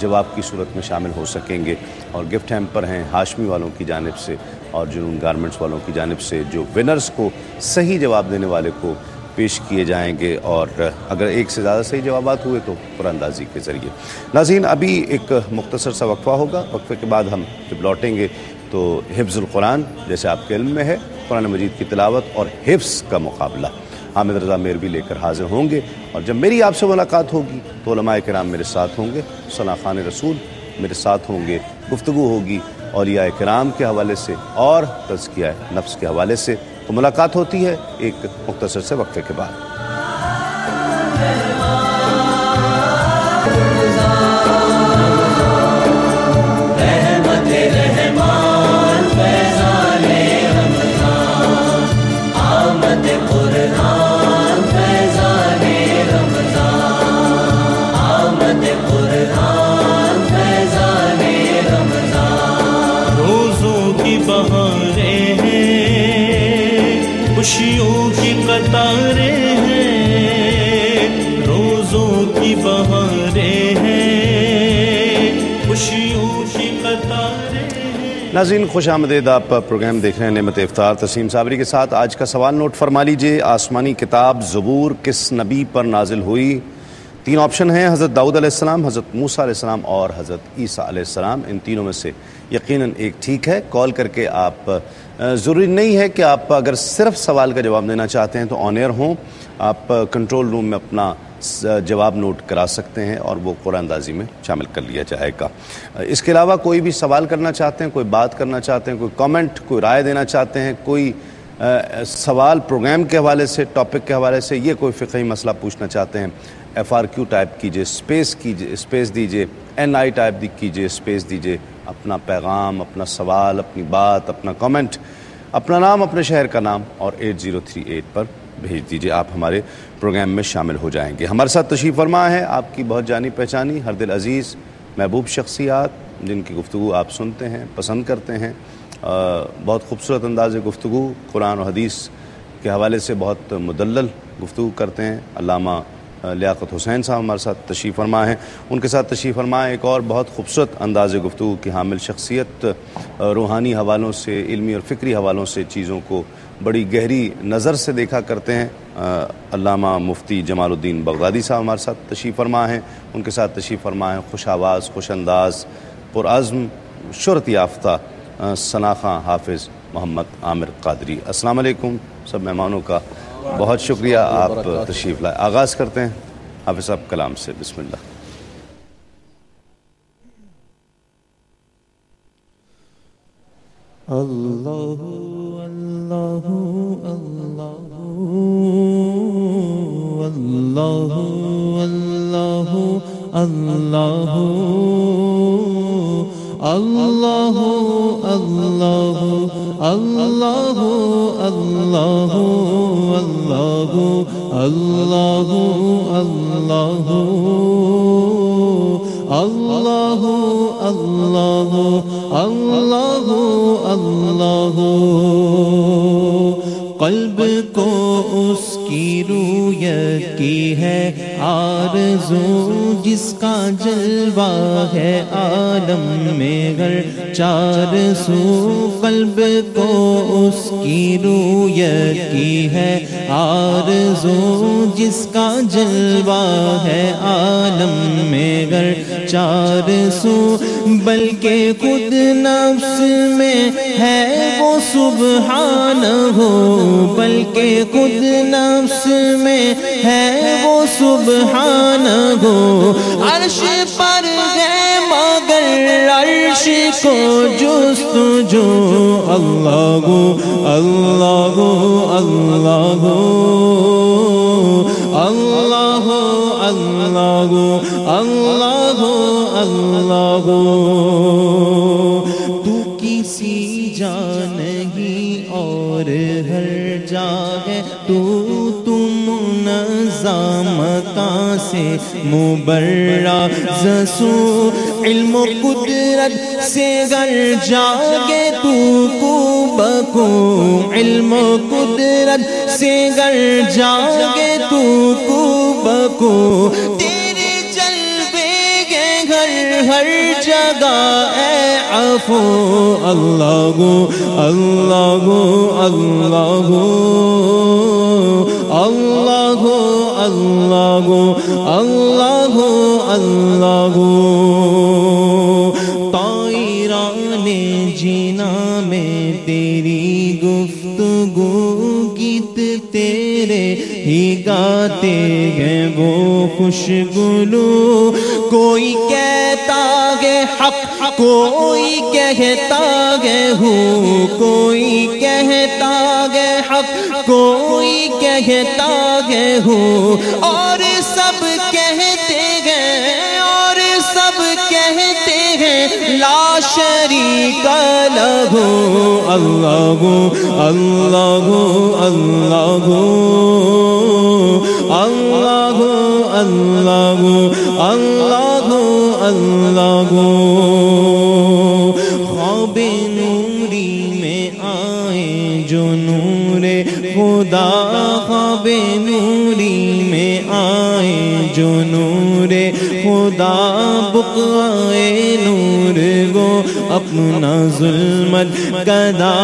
جواب کی صورت میں شامل ہو سکیں گے، اور گفٹ ہیمپر ہیں ہاشمی والوں کی جانب سے اور جنون گارمنٹس والوں کی جانب سے، جو ونرز کو صحیح جواب دینے والے کو پیش کیے جائیں گے، اور اگر ایک سے زیادہ صحیح جوابات ہوئے تو قرآن اندازی کے ذریعے۔ ناظرین، ابھی ایک مختصر سا وقفہ ہوگا، وقفے کے بعد ہم جب لوٹیں گے تو حفظ القرآن جیسے آپ کے علم میں ہے، قرآن مجید کی تلاوت اور حفظ کا مقابلہ حامد رضا میروی لے کر حاضر ہوں گے، اور جب میری آپ سے ملاقات ہوگی تو علماء کرام میرے ساتھ ہوں گے، ثنا خوان رسول میرے ساتھ ہوں گے، گفتگو ہوگی اولیاء کرام کے حوالے سے اور تزکیہ نفس کے حوالے سے۔ تو ملاقات ہوتی ہے ایک مختصر سے وقفے کے بعد۔ خوشیوں کی قطاریں ہیں، روزوں کی بہاریں ہیں، خوشیوں کی قطاریں ہیں۔ ناظرین خوش آمدید، آپ پروگرام دیکھ رہے ہیں نعمت افطار تسیم صابری کے ساتھ۔ آج کا سوال نوٹ فرما لیجئے، آسمانی کتاب زبور کس نبی پر نازل ہوئی؟ 3 آپشن ہیں، حضرت داؤد علیہ السلام، حضرت موسیٰ علیہ السلام اور حضرت عیسیٰ علیہ السلام۔ ان تینوں میں سے یقیناً ایک ٹھیک ہے۔ کال کر کے آپ، ضروری نہیں ہے کہ آپ اگر صرف سوال کا جواب دینا چاہتے ہیں تو آن ایئر ہوں، آپ کنٹرول روم میں اپنا جواب نوٹ کرا سکتے ہیں اور وہ قرآن اندازی میں شامل کر لیا جائے گا۔ اس کے علاوہ کوئی بھی سوال کرنا چاہتے ہیں، کوئی بات کرنا چاہتے ہیں، کوئی کامنٹ، کوئی رائے دینا چاہتے ہیں، کوئی سوال پروگرام کے حوالے سے، ٹاپک کے حوالے سے، یہ کوئی فقہی مسئلہ پوچھنا چاہتے ہیں، FRQ ٹائپ کیجئے، اسپیس دیجئے، NI ٹائپ کیجئے، اسپیس دیجئے، اپنا پیغام، اپنا سوال، اپنی بات، اپنا کامنٹ، اپنا نام، اپنے شہر کا نام اور 8038 پر بھیج دیجئے، آپ ہمارے پروگرام میں شامل ہو جائیں گے۔ ہمارے ساتھ تشریف فرما ہے آپ کی بہت جانی پہچانی، ہر دل عزیز محبوب شخصیات، جن کی گفتگو آپ سنتے ہیں، پسند کرتے ہیں، بہت خوبصورت انداز گفتگو، قرآن و حدیث کے حوالے سے بہت مدلل گفتگو کرتے ہیں۔ علامہ لیاقت حسین صاحب ہمارے ساتھ تشریف فرما ہیں، ان کے ساتھ تشریف فرما ایک اور بہت خوبصورت انداز گفتگو کی حامل شخصیت، روحانی حوالوں سے، علمی اور فکری حوالوں سے چیزوں کو بڑی گہری نظر سے دیکھا کرتے ہیں، علامہ مفتی جمال الدین بغدادی صاحب ہمارے ساتھ تشریف فرما ہیں، ان کے ساتھ تشریف فرما ہیں خوش آواز، خوش انداز، پرعزم، شہرت یافتہ ثنا خواں حافظ محمد عامر قادری۔ السلام علیکم سب مہمانوں کا بہت شکریہ، آپ تشریف لائے۔ آغاز کرتے ہیں حافظ صاحب کلام سے، بسم اللہ۔ اللہ اللہ اللہ اللہ اللہ اللہ اللہ اللہ اللہ اللہ اللہ اللہ اللہ اللہ اللہ قلب کو اس کی رویت کی ہے آرزو، جس کا جلوہ ہے عالم میں ہر چار سو۔ قلب کو اس کی رویت کی ہے آرزو، جس کا جلوہ ہے عالم میں ہر چار سو۔ بلکہ خود نفس میں ہے وہ سبحانہ ہو، بلکہ خود نفس میں ہے وہ سبحانہ ہو۔ عرش پر ہے مگر عرش کو جستجو، اللہ اللہ اللہ اللہ اللہ اللہ اللہ۔ تو کسی جا نہیں اور ہر جا ہے، تو منظم مکان سے مبرز سو۔ علم و قدرت سے گر جاگے تو کو بکو، علم و قدرت سے گر جاگے تو کو بکو۔ تیرے جلوے کے گھر ہر جگہ اے عفو اللہ اللہ اللہ اللہ اللہ اللہ اللہ طائران جینا میں تیری گفتگو گیت تیرے ہی گاتے ہیں وہ خوشگلو کوئی کہتا ہے حق کوئی کہتا ہے ہوں کوئی کہتا ہے حق کوئی کہتا ہے ہوں اور سب کہتے ہیں اور سب کہتے ہیں لا شریک لہ اللہ اللہ اللہ اللہ اللہ اللہ اللہ خواب نوری میں آئے جو نور خدا خواب نوری میں آئے جو نور خدا بقائے نور گو اپنا ظلمت کدا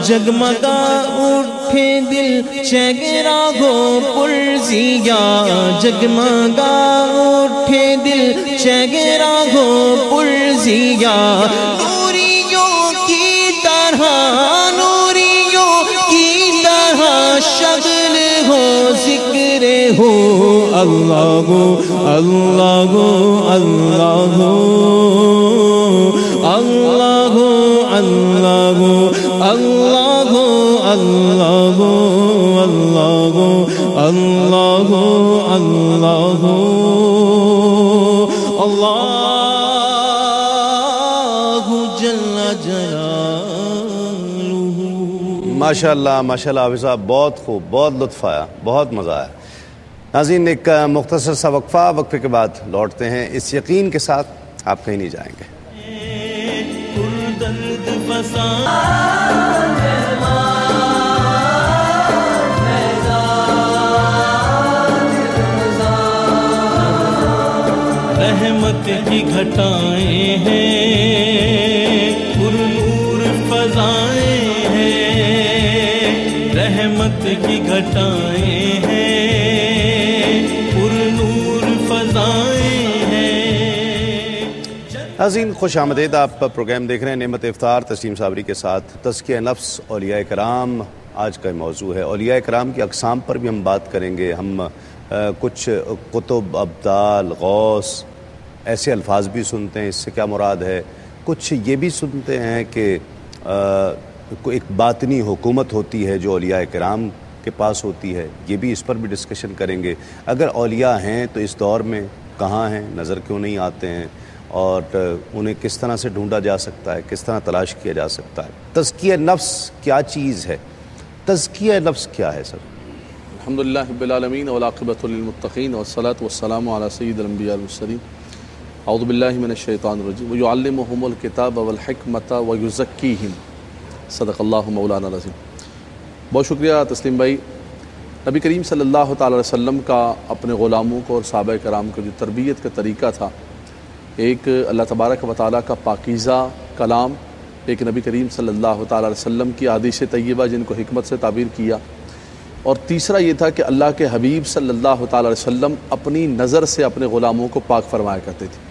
جگمگا اٹھے دل چہرہ گو پرزیا جگمگا اٹھے دل چہرہ گو پرزیا نوریوں کی طرح نوریوں کی طرح شغل ہو ذکر ہو اللہ اللہ اللہ اللہ اللہ اللہ اللہ اللہ اللہ اللہ اللہ جل جلالہ۔ ماشاءاللہ ماشاءاللہ حافظ صاحب، بہت خوب، بہت لطف آیا، بہت مزہ آیا۔ ناظرین ایک مختصر سا وقفہ، وقفے کے بعد لوٹتے ہیں اس یقین کے ساتھ آپ کہیں نہیں جائیں گے۔ رحمت کی گھٹائیں ہیں پر نور فضائیں ہیں رحمت کی گھٹائیں ہیں پر نور فضائیں ہیں۔ ناظرین خوش آمدید، آپ پروگرام دیکھ رہے ہیں نعمت افطار تسلیم صابری کے ساتھ۔ تزکیہ نفس اولیاء کرام آج کا موضوع ہے۔ اولیاء کرام کی اقسام پر بھی ہم بات کریں گے۔ ہم کچھ قطب، ابدال، غوث ایسے الفاظ بھی سنتے ہیں، اس سے کیا مراد ہے۔ کچھ یہ بھی سنتے ہیں کہ ایک باطنی حکومت ہوتی ہے جو اولیاء کرام کے پاس ہوتی ہے، یہ بھی اس پر بھی ڈسکشن کریں گے۔ اگر اولیاء ہیں تو اس دور میں کہاں ہیں، نظر کیوں نہیں آتے ہیں، اور انہیں کس طرح سے ڈھونڈا جا سکتا ہے، کس طرح تلاش کیا جا سکتا ہے۔ تزکیہ نفس کیا چیز ہے، تزکیہ نفس کیا ہے سر؟ الحمدللہ رب العالمین والعاقبۃ للمتقین والصلاۃ والسلام علی سید الانبیاء والمرسلین۔ اعوذ باللہ من الشیطان الرجیم ویعلمہم الکتاب والحکمۃ ویزکیہم، صدق اللہ مولانا العظیم۔ بہت شکریہ تسلیم بھائی۔ نبی کریم صلی اللہ تعالی علیہ وسلم کا اپنے غلاموں کو اور صحابہ کرام کو جو تربیت کا طریقہ تھا، ایک اللہ تبارک و تعالیٰ کا پاکیزہ کلام، ایک نبی کریم صلی اللہ تعالی علیہ وسلم کی احادیث طیبہ جن کو حکمت سے تعبیر کیا، اور تیسرا یہ تھا کہ اللہ کے حبیب صلی اللہ تعالی علیہ وسلم اپنی نظر سے اپنے غلاموں کو پاک فرمایا کرتے تھے۔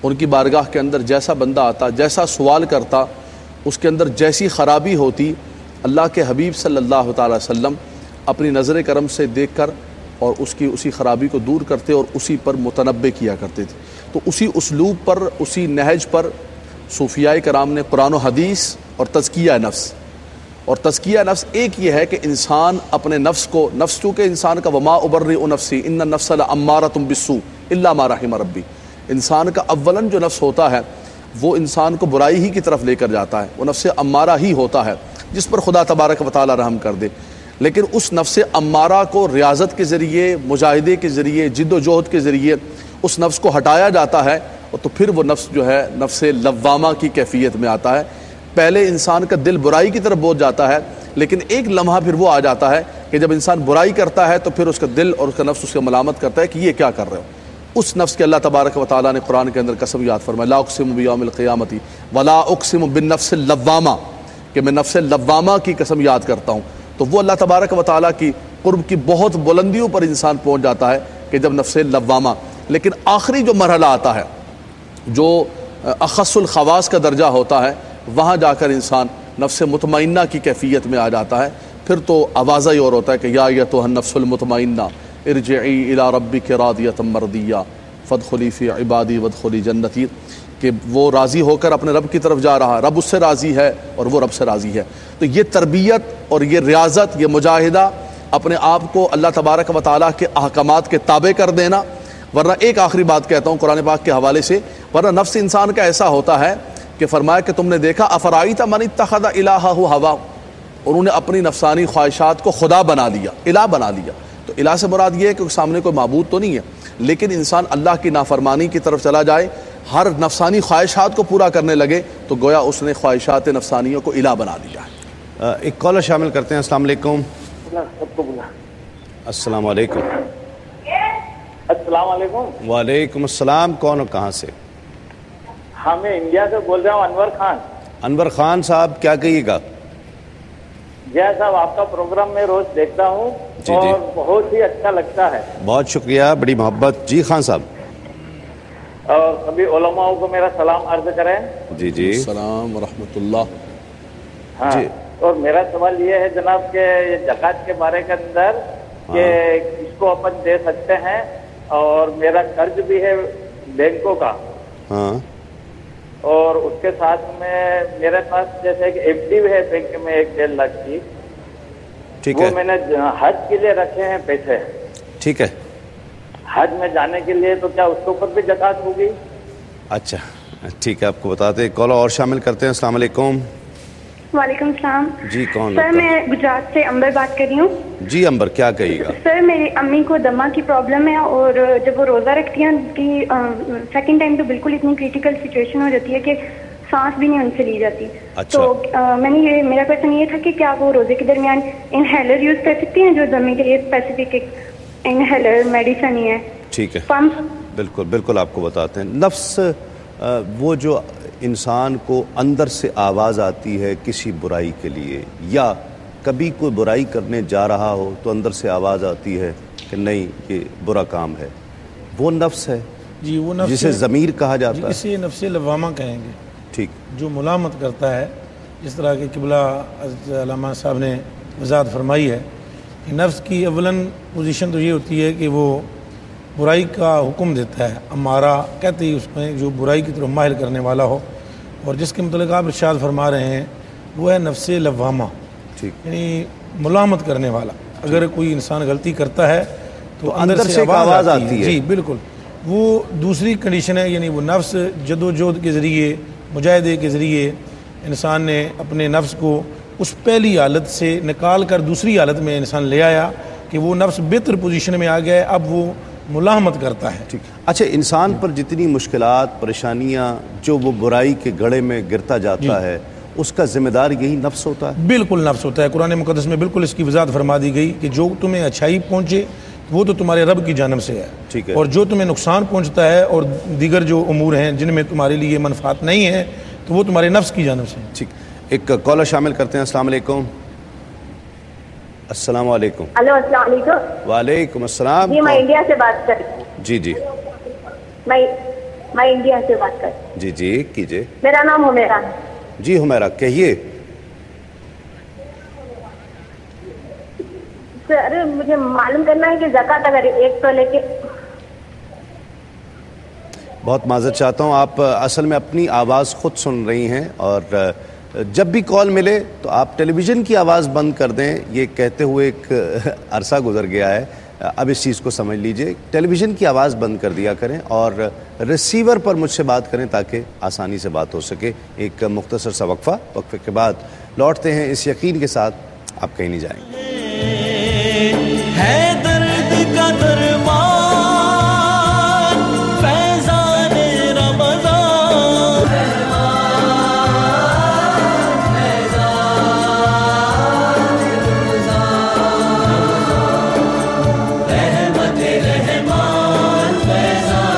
ان کی بارگاہ کے اندر جیسا بندہ آتا، جیسا سوال کرتا، اس کے اندر جیسی خرابی ہوتی، اللہ کے حبیب صلی اللہ تعالی علیہ وسلم اپنی نظر کرم سے دیکھ کر اور اسی خرابی کو دور کرتے اور اسی پر متنبع کیا کرتے تھے۔ تو اسی اسلوب پر، اسی نہج پر صوفیاء کرام نے قرآن و حدیث اور تزکیہ نفس، اور تزکیہ نفس ایک یہ ہے کہ انسان اپنے نفس کو، نفس چونکہ انسان کا وما ابرئ نفسی ان النفس لامارۃ بالسوء الا ما رحم ربی، انسان کا اولاً جو نفس ہوتا ہے وہ انسان کو برائی ہی کی طرف لے کر جاتا ہے، وہ نفس امارہ ہی ہوتا ہے جس پر خدا تبارک و تعالی رحم کر دے۔ لیکن اس نفس امارہ کو ریاضت کے ذریعے، مجاہدے کے ذریعے، جد و جہد کے ذریعے اس نفس کو ہٹایا جاتا ہے، اور تو پھر وہ نفس جو ہے نفس لوامہ کی کیفیت میں آتا ہے۔ پہلے انسان کا دل برائی کی طرف بہت جاتا ہے، لیکن ایک لمحہ پھر وہ آ جاتا ہے کہ جب انسان برائی کرتا ہے تو پھر اس کا دل اور اس کا نفس اس کا ملامت کرتا ہے کہ یہ کیا کر رہے ہو۔ اس نفس کے اللہ تبارک و تعالیٰ نے قرآن کے اندر قسم یاد فرمایا، لا اقسم بیوم القیامت ولا اقسم بالنفس اللوامہ، کہ میں نفس لوامہ کی قسم یاد کرتا ہوں. تو وہ اللہ تبارک و تعالیٰ کی قرب کی بہت بلندیوں پر انسان پہنچ جاتا ہے کہ جب نفس لوامہ. لیکن آخری جو مرحلہ آتا ہے جو اخص الخواص کا درجہ ہوتا ہے، وہاں جا کر انسان نفس مطمئنہ کی کیفیت میں آ جاتا ہے. پھر تو آوازہ ہی اور ہوتا ہے کہ یا ایتھا النفس المطمئنہ ارجعی الی ربک راضیۃ مرضیہ فادخلی فی عبادی وادخلی جنتی، کہ وہ راضی ہو کر اپنے رب کی طرف جا رہا، رب اس سے راضی ہے اور وہ رب سے راضی ہے. تو یہ تربیت اور یہ ریاضت، یہ مجاہدہ، اپنے آپ کو اللہ تبارک و تعالیٰ کے احکامات کے تابع کر دینا. ورنہ ایک آخری بات کہتا ہوں قرآن پاک کے حوالے سے، ورنہ نفس انسان کا ایسا ہوتا ہے کہ فرمایا کہ تم نے دیکھا افرائیت من اتخذ الہہ ہوا، انہوں نے اپنی نفسانی خواہشات کو خدا بنا لیا، الہ بنا لیا. تو الہ سے مراد یہ ہے کہ سامنے کوئی معبود تو نہیں ہے، لیکن انسان اللہ کی نافرمانی کی طرف چلا جائے، ہر نفسانی خواہشات کو پورا کرنے لگے، تو گویا اس نے خواہشات نفسانیوں کو الہ بنا دیا ہے. ایک کالر شامل کرتے ہیں. السلام علیکم. السلام علیکم. السلام علیکم. وعلیکم السلام. کون اور کہاں سے؟ ہاں میں انڈیا سے بول رہا ہوں، انور خان. انور خان صاحب کیا کہیے گا؟ جی صاحب، آپ کا پروگرام میں روز دیکھتا ہوں جی اور بہت ہی اچھا لگتا ہے. بہت شکریہ، بڑی محبت. جی خان صاحب. اور سبھی علماء کو میرا سلام عرض کریں. جی جی السلام ورحمۃ اللہ. ہاں جی. اور میرا سوال یہ ہے جناب کہ یہ زکوٰۃ کے بارے کے اندر کہ اس کو اپن دے سکتے ہیں، اور میرا قرض بھی ہے بینکوں کا، ہاں، اور اس کے ساتھ میں میرے پاس جیسے کہ ایف ڈی بھی ہے بینک میں 1-1.5 لاکھ کی، ٹھیک وہ ہے میں نے حج کے لیے رکھے ہیں پیسے. ٹھیک ہے. حج میں جانے کے لیے تو کیا اس کے اوپر بھی زکوٰۃ ہوگی؟ اچھا ٹھیک ہے، آپ کو بتاتے ہیں. کال اور شامل کرتے ہیں. السلام علیکم. وعلیکم السلام. جی کون؟ سر میں گجرات سے امبر بات کر رہی ہوں. جی امبر، کیا کہیے گا؟ سر میری امی کو دمہ کی پرابلم ہے، اور جب وہ روزہ رکھتی ہیں ان کی سیکنڈ ٹائم تو بالکل اتنی کریٹیکل سچویشن ہو جاتی ہے کہ سانس بھی نہیں ان سے لی جاتی. اچھا. تو میں نے میرا کویشچن یہ تھا کہ کیا وہ روزے کے درمیان انہیلر یوز کر سکتی ہیں جو دمے کے لیے اسپیسیفک ایک انہیلر میڈیسن ہی ہے؟ ٹھیک ہے، پمپ. بالکل بالکل آپ کو بتاتے ہیں. نفس وہ جو انسان کو اندر سے آواز آتی ہے کسی برائی کے لیے، یا کبھی کوئی برائی کرنے جا رہا ہو تو اندر سے آواز آتی ہے کہ نہیں یہ برا کام ہے، وہ نفس ہے. جی وہ نفس جسے ضمیر کہا جاتا ہے. اسے نفس لوامہ کہیں گے. ٹھیک. جو ملامت کرتا ہے، جس طرح کہ قبلہ علامہ صاحب نے وضاحت فرمائی ہے کہ نفس کی اولاً پوزیشن تو یہ ہوتی ہے کہ وہ برائی کا حکم دیتا ہے. امارہ کہتے ہی اس میں جو برائی کی طرف مائل کرنے والا ہو، اور جس کے متعلق آپ ارشاد فرما رہے ہیں وہ ہے نفس لوامہ، یعنی ملامت کرنے والا. اگر کوئی انسان غلطی کرتا ہے تو اندر سے آواز آتی ہے. جی بالکل. وہ دوسری کنڈیشن ہے، یعنی وہ نفس جد و جہد کے ذریعے، مجاہدے کے ذریعے انسان نے اپنے نفس کو اس پہلی حالت سے نکال کر دوسری حالت میں انسان لے آیا کہ وہ نفس بہتر پوزیشن میں آ گیا ہے، اب وہ ملامت کرتا ہے. ٹھیک. اچھا، انسان پر جتنی مشکلات، پریشانیاں، جو وہ برائی کے گڑھے میں گرتا جاتا ہے، اس کا ذمہ دار یہی نفس ہوتا ہے؟ بالکل نفس ہوتا ہے. قرآن مقدس میں بالکل اس کی وضاحت فرما دی گئی کہ جو تمہیں اچھائی پہنچے وہ تو تمہارے رب کی جانب سے ہے، ٹھیک ہے، اور جو تمہیں نقصان پہنچتا ہے اور دیگر جو امور ہیں جن میں تمہارے لیے منفعت نہیں ہے تو وہ تمہارے نفس کی جانب سے. ٹھیک. ایک کالر شامل کرتے ہیں. السلام علیکم. السلام علیکم. ہلو السلام علیکم. وعلیکم السلام. جی میں انڈیا سے بات کر رہی ہوں. جی جی میں انڈیا سے بات کر رہی ہوں. جی جی کیجیے. میرا نام حمیرہ ہے. جی حمیرہ کہیے. سر مجھے معلوم کرنا ہے کہ زکوٰۃ اگر 1 تولے کے. بہت معذرت چاہتا ہوں، آپ اصل میں اپنی آواز خود سن رہی ہیں، اور جب بھی کال ملے تو آپ ٹیلی ویژن کی آواز بند کر دیں. یہ کہتے ہوئے ایک عرصہ گزر گیا ہے، اب اس چیز کو سمجھ لیجئے. ٹیلی ویژن کی آواز بند کر دیا کریں اور ریسیور پر مجھ سے بات کریں تاکہ آسانی سے بات ہو سکے. ایک مختصر سا وقفے کے بعد لوٹتے ہیں اس یقین کے ساتھ آپ کہیں نہیں جائیں گے. ہے درد کا درمان فیضان رمضان، رحمت رحمان فیضان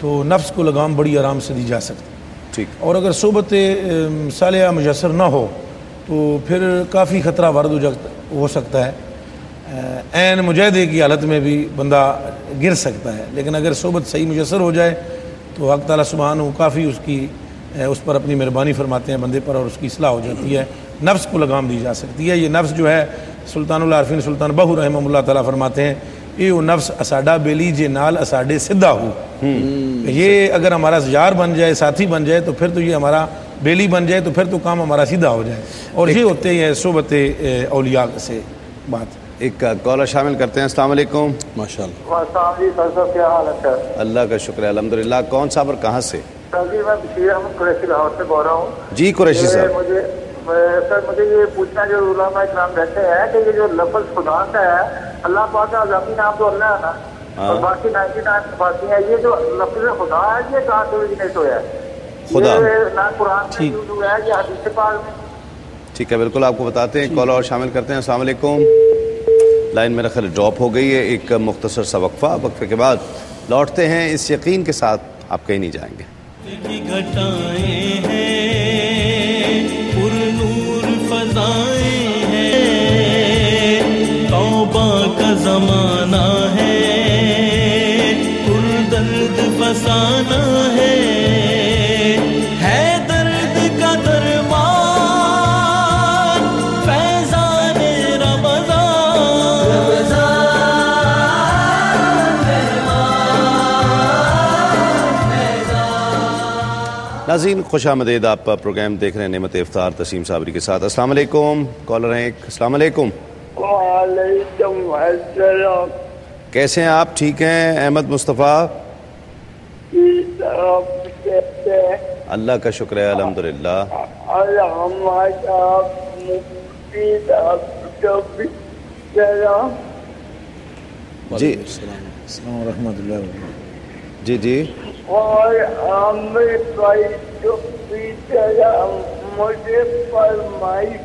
تو نفس کو لگام بڑی آرام سے دی جا سکتی ہے. ٹھیک. اور اگر صحبت صالحہ میسر نہ ہو تو پھر کافی خطرہ وارد ہو سکتا ہے. عین مجاہدے کی حالت میں بھی بندہ گر سکتا ہے. لیکن اگر صحبت صحیح میسر ہو جائے تو حق تعالیٰ سبحانہ کافی اس پر اپنی مہربانی فرماتے ہیں بندے پر، اور اس کی اصلاح ہو جاتی ہے. نفس کو لگام دی جا سکتی ہے. یہ نفس جو ہے سلطان العارفین سلطان بہو رحمہ اللہ تعالیٰ فرماتے ہیں یہ وہ نفس اساڈا بیلی جے نال اساڈے سدھا ہو. یہ اگر ہمارا یار بن جائے، ساتھی بن جائے، تو پھر تو یہ ہمارا بیلی بن جائے، تو پھر تو کام ہمارا سیدھا ہو جائے. اور یہ ہوتے ہیں صحبت اولیاء سے بات. ایک کالر شامل کرتے ہیں. السلام علیکم. ماشاء اللہ. السلام جی سر، کیا حال ہے سر؟ اللہ کا شکر ہے الحمدللہ. کون صاحب اور کہاں سے؟ سر جی میں بشیر احمد قریشی لاہور سے بول رہا ہوں. جی قریشی صاحب. مجھے یہ پوچھنا جو علماء اکرام کہتے ہیں کہ یہ جو لفظ خدا کا ہے، اللہ پاک کا ذاتی نام تو اللہ ہے نا، اور باقی 99 صفات ہیں. یہ جو لفظ خدا ہے یہ کہاں سے اوریجنیٹ ہوا ہے؟ خدا نہ قرآن میں یوز ہوا ہے یا حدیث پاک میں؟ ٹھیک ہے بالکل آپ کو بتاتے ہیں. کال اور شامل کرتے ہیں. السلام علیکم. لائن میرا خیال ڈراپ ہو گئی ہے. ایک مختصر سا وقفے کے بعد لوٹتے ہیں اس یقین کے ساتھ آپ کہیں نہیں جائیں گے. گھٹائیں ہیں پر نور فضائیں ہیں، توبہ کا زمانہ ہے پر درد فسانہ ہے درد کا درمان فیضان ناظرین خوش آمدید. آپ پروگرام دیکھ رہے ہیں نعمت افطار تسیم صابری کے ساتھ. السلام علیکم. کالر ہیں ایک. السلام علیکم. وعلیکم السلام. کیسے ہیں آپ؟ ٹھیک ہیں؟ احمد مصطفیٰ. اللہ کا شکر ہے الحمدللہ. جی السلام ورحمۃ اللہ وبرکاتہ. جی جی. اور عامر بھائی جو مجھے فرمائش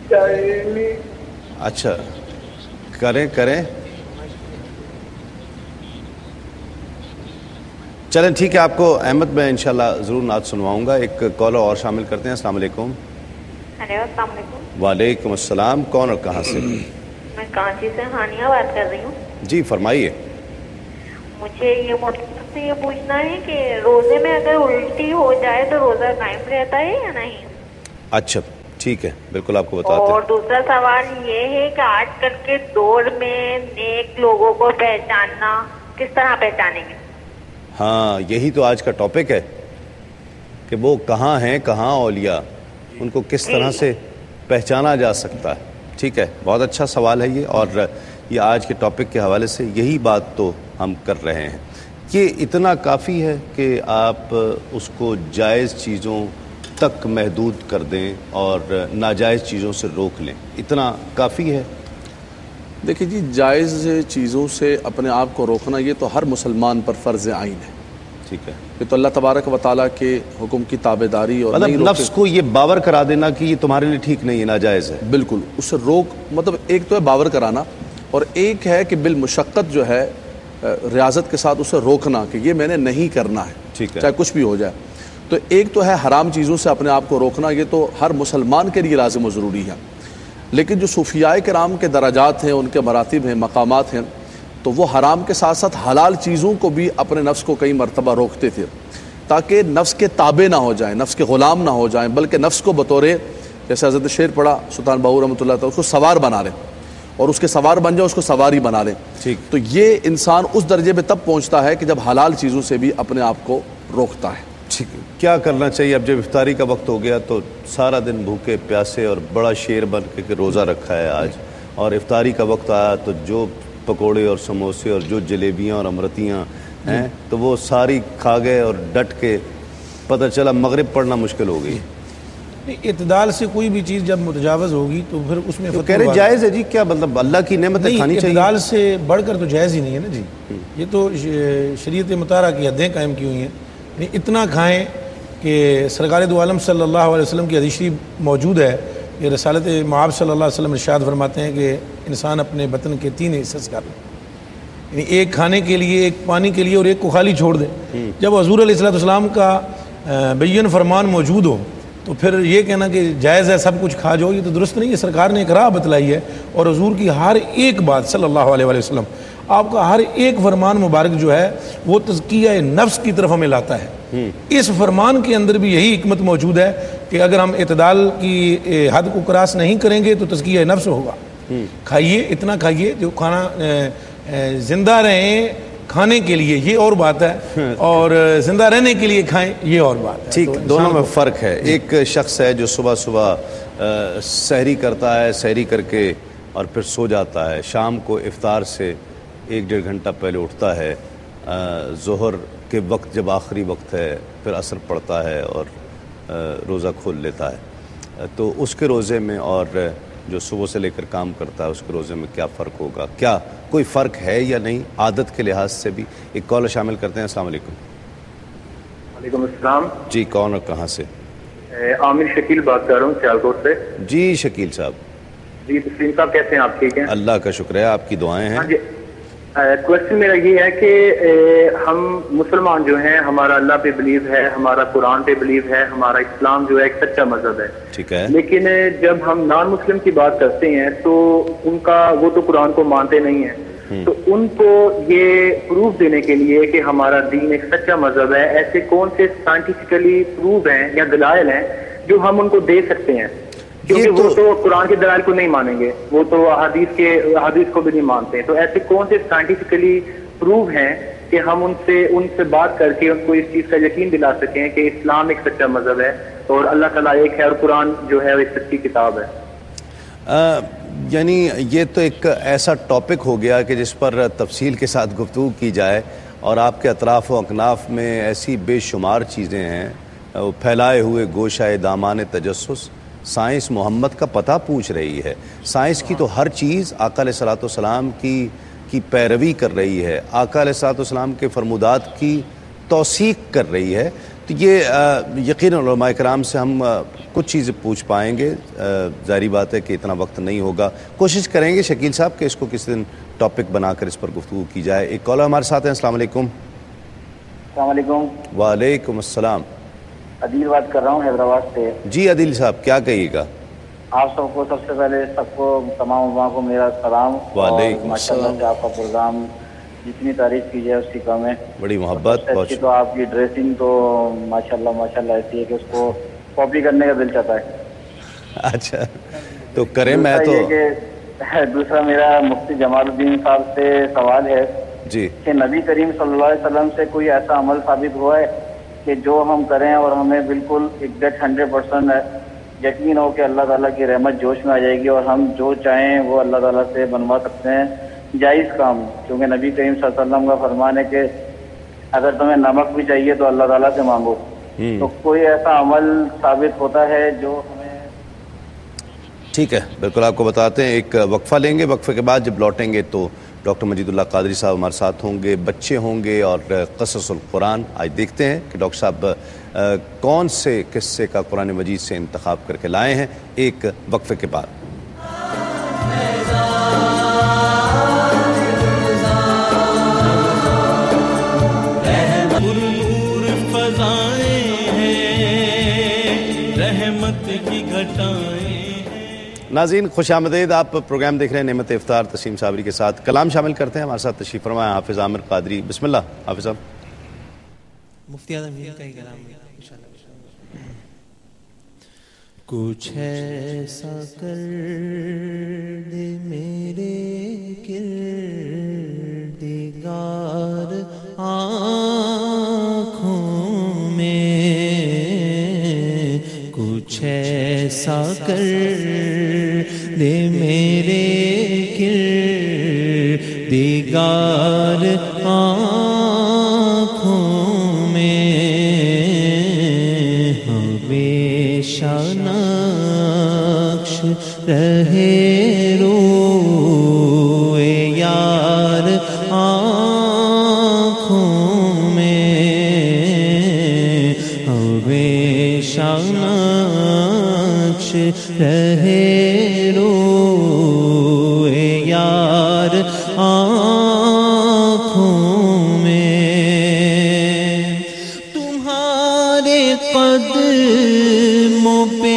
کرنی. اچھا کریں چلیں ٹھیک ہے. آپ کو احمد میں انشاءاللہ ضرور نعت سنواؤں گا. ایک کالر اور شامل کرتے ہیں. السلام علیکم. ہیلو السلام علیکم. وعلیکم السلام. کون اور کہاں سے؟ میں کانچی سے ہانیہ بات کر رہی ہوں. جی فرمائیے. مجھے یہ سے یہ پوچھنا ہے کہ روزے میں اگر الٹی ہو جائے تو روزہ قائم رہتا ہے یا نہیں؟ اچھا ٹھیک ہے بالکل آپ کو بتاتے ہیں. اور دوسرا سوال یہ ہے کہ آج کل کے دور میں نیک لوگوں کو پہچاننا کس طرح پہچانیں گے؟ ہاں یہی تو آج کا ٹاپک ہے کہ وہ کہاں ہیں، کہاں اولیاء، ان کو کس طرح سے پہچانا جا سکتا ہے. ٹھیک ہے بہت اچھا سوال ہے یہ، اور یہ آج کے ٹاپک کے حوالے سے یہی بات تو ہم کر رہے ہیں. یہ اتنا کافی ہے کہ آپ اس کو جائز چیزوں تک محدود کر دیں اور ناجائز چیزوں سے روک لیں، اتنا کافی ہے. دیکھیں جی جائز چیزوں سے اپنے آپ کو روکنا یہ تو ہر مسلمان پر فرض عین ہے. ٹھیک ہے. یہ تو اللہ تبارک و تعالیٰ کے حکم کی تابعداری اور مطلب نفس کو یہ باور کرا دینا کہ یہ تمہارے لیے ٹھیک نہیں ہے، ناجائز ہے. بالکل اس سے روک، مطلب ایک تو ہے باور کرانا، اور ایک ہے کہ بالمشقت جو ہے ریاضت کے ساتھ اسے روکنا کہ یہ میں نے نہیں کرنا ہے، ٹھیک ہے، چاہے کچھ بھی ہو جائے. تو ایک تو ہے حرام چیزوں سے اپنے آپ کو روکنا، یہ تو ہر مسلمان کے لیے لازم و ضروری ہے. لیکن جو صوفیاء کرام کے درجات ہیں، ان کے مراتب ہیں، مقامات ہیں، تو وہ حرام کے ساتھ ساتھ حلال چیزوں کو بھی اپنے نفس کو کئی مرتبہ روکتے تھے تاکہ نفس کے تابع نہ ہو جائیں، نفس کے غلام نہ ہو جائیں، بلکہ نفس کو بطور جیسے حضرت شعر پڑھا سلطان بہو رحمۃ اللہ تعالیٰ، اس کو سوار بنا لیں، اور اس کے سوار بن جائے اس کو سواری بنا لیں. ٹھیک. تو یہ انسان اس درجے پہ تب پہنچتا ہے کہ جب حلال چیزوں سے بھی اپنے آپ کو روکتا ہے. ٹھیک. کیا کرنا چاہیے اب جب افطاری کا وقت ہو گیا تو سارا دن بھوکے پیاسے اور بڑا شیر بن کے روزہ رکھا ہے آج، اور افطاری کا وقت آیا تو جو پکوڑے اور سموسے اور جو جلیبیاں اور امرتیاں ہیں تو وہ ساری کھا گئے، اور ڈٹ کے پتہ چلا مغرب پڑھنا مشکل ہو گئی. اعتدال سے کوئی بھی چیز جب متجاوز ہوگی تو پھر اس میں کہہ رہے جائز ہے جی، کیا مطلب اللہ کی نعمتیں کھانی چاہیے؟ اعتدال سے بڑھ کر تو جائز ہی نہیں ہے نا جی. یہ تو شریعت مطالعہ کی حدیں قائم کی ہوئی ہیں. اتنا کھائیں کہ سرکار دو عالم صلی اللہ علیہ وسلم کی حدیث شریف موجود ہے کہ رسالت مآب صلی اللہ علیہ وسلم ارشاد فرماتے ہیں کہ انسان اپنے بطن کے 3 حصے کر لے. یعنی ایک کھانے کے لیے، ایک پانی کے لیے اور ایک کو خالی چھوڑ دیں. جب حضور علیہ الصلوۃ والسلام کا بیان فرمان موجود ہو تو پھر یہ کہنا کہ جائز ہے سب کچھ کھا جاؤ، یہ تو درست نہیں ہے. سرکار نے ایک راہ بتلائی ہے اور حضور کی ہر ایک بات صلی اللہ علیہ وآلہ وسلم، آپ کا ہر ایک فرمان مبارک جو ہے وہ تزکیہ نفس کی طرف ہمیں لاتا ہے. اس فرمان کے اندر بھی یہی حکمت موجود ہے کہ اگر ہم اعتدال کی حد کو کراس نہیں کریں گے تو تزکیہ نفس ہوگا. کھائیے، اتنا کھائیے جو کھانا زندہ رہیں کھانے کے لیے، یہ اور بات ہے، اور زندہ رہنے کے لیے کھائیں، یہ اور بات ہے. ٹھیک، دونوں میں فرق ہے. ایک شخص ہے جو صبح صبح سحری کرتا ہے، سحری کر کے اور پھر سو جاتا ہے، شام کو افطار سے 1-1.5 گھنٹہ پہلے اٹھتا ہے، ظہر کے وقت جب آخری وقت ہے پھر عصر پڑتا ہے اور روزہ کھول لیتا ہے. تو اس کے روزے میں اور جو صبح سے لے کر کام کرتا ہے اس کے روزے میں کیا فرق ہوگا؟ کیا کوئی فرق ہے یا نہیں عادت کے لحاظ سے بھی؟ ایک کال شامل کرتے ہیں. السلام علیکم. وعلیکم السلام. جی، کون اور کہاں سے؟ عامر شکیل بات کر رہا ہوں سیالکوٹ سے. جی شکیل صاحب. جی تسلیم صاحب کیسے ہیں آپ؟ ٹھیک ہیں، اللہ کا شکر ہے، آپ کی دعائیں ہیں. ہاں جی. کوشچن میرا یہ ہے کہ ہم مسلمان جو ہیں، ہمارا اللہ پہ بلیو ہے، ہمارا قرآن پہ بلیو ہے، ہمارا اسلام جو ہے ایک سچا مذہب ہے. ٹھیک ہے. لیکن جب ہم نان مسلم کی بات کرتے ہیں تو ان کا، وہ تو قرآن کو مانتے نہیں ہیں، تو ان کو یہ پروف دینے کے لیے کہ ہمارا دین ایک سچا مذہب ہے، ایسے کون سے سائنٹیفکلی پروف ہیں یا دلائل ہیں جو ہم ان کو دے سکتے ہیں؟ کیونکہ وہ تو قرآن کے دلائل کو نہیں مانیں گے، وہ تو حدیث کو بھی نہیں مانتے. تو ایسے کون سے سائنٹیفکلی پروف ہیں کہ ہم ان سے بات کر کے ان کو اس چیز کا یقین دلا سکیں کہ اسلام ایک سچا مذہب ہے اور اللہ تعالیٰ ایک ہے اور قرآن جو ہے ایک سچی کتاب ہے؟ یعنی یہ تو ایک ایسا ٹاپک ہو گیا کہ جس پر تفصیل کے ساتھ گفتگو کی جائے، اور آپ کے اطراف و اکناف میں ایسی بے شمار چیزیں ہیں پھیلائے ہوئے گوشہ دامان تجسس. سائنس محمد کا پتہ پوچھ رہی ہے، سائنس کی تو ہر چیز آقا علیہ الصلوۃ والسلام کی پیروی کر رہی ہے، آقا علیہ الصلوۃ والسلام کے فرمودات کی توثیق کر رہی ہے. تو یہ یقیناً علماء کرام سے ہم کچھ چیزیں پوچھ پائیں گے. ظاہری بات ہے کہ اتنا وقت نہیں ہوگا، کوشش کریں گے شکیل صاحب کہ اس کو کسی دن ٹاپک بنا کر اس پر گفتگو کی جائے. ایک کالر ہمارے ساتھ ہیں. السلام علیکم. السلام علیکم. وعلیکم السلام. عدیل بات کر رہا ہوں حیدرآباد سے. جی عدیل صاحب، کیا کہیے گا؟ آپ سب کو سب سے پہلے سب کو تمام علماء کو میرا سلام. وعلیکم ماشاءاللہ سے آپ کا پروگرام جتنی تعریف کی جائے اس کی کم ہے. بڑی محبت. تو آپ کی ڈریسنگ تو ماشاءاللہ ایسی ہے کہ اس کو کاپی کرنے کا دل چاہتا ہے. اچھا تو کریں. میں تو دوسرا میرا مفتی جمال الدین صاحب سے سوال ہے جی کہ نبی کریم صلی اللہ علیہ وسلم سے کوئی ایسا عمل ثابت ہوا ہے کہ جو ہم کریں اور ہمیں بالکل ایگزیکٹ 100% یقین ہو کہ اللہ تعالیٰ کی رحمت جوش میں آ جائے گی اور ہم جو چاہیں وہ اللہ تعالیٰ سے بنوا سکتے ہیں جائز کام؟ کیونکہ نبی کریم صلی اللہ علیہ وسلم کا فرمان ہے کہ اگر تمہیں نمک بھی چاہیے تو اللہ تعالیٰ سے مانگو. تو کوئی ایسا عمل ثابت ہوتا ہے جو ہمیں؟ ٹھیک ہے، بالکل آپ کو بتاتے ہیں. ایک وقفہ لیں گے، وقفے کے بعد جب لوٹیں گے تو ڈاکٹر مجید اللہ قادری صاحب ہمارے ساتھ ہوں گے، بچے ہوں گے اور قصص القرآن. آج دیکھتے ہیں کہ ڈاکٹر صاحب کون سے قصے کا قرآن مجید سے انتخاب کر کے لائے ہیں. ایک وقفے کے بعد. ناظرین خوش آمدید. آپ پروگرام دیکھ رہے ہیں نعمت افطار تسیم صابری کے ساتھ. کلام شامل کرتے ہیں. ہمارے ساتھ تشریف فرمائے حافظ عامر قادری. بسم اللہ حافظ صاحب. مفتی اعظم کا ہی کلام ہے انشاءاللہ. کچھ ایسا کر دے میرے کردگار آنکھوں میں، کچھ ایسا کر دے میرے کردگار آنکھوں میں، ہمیشہ نقش رہے روئے یار آنکھوں میں، ہمیشہ نقش رہے روئے یار آنکھوں قدموں پہ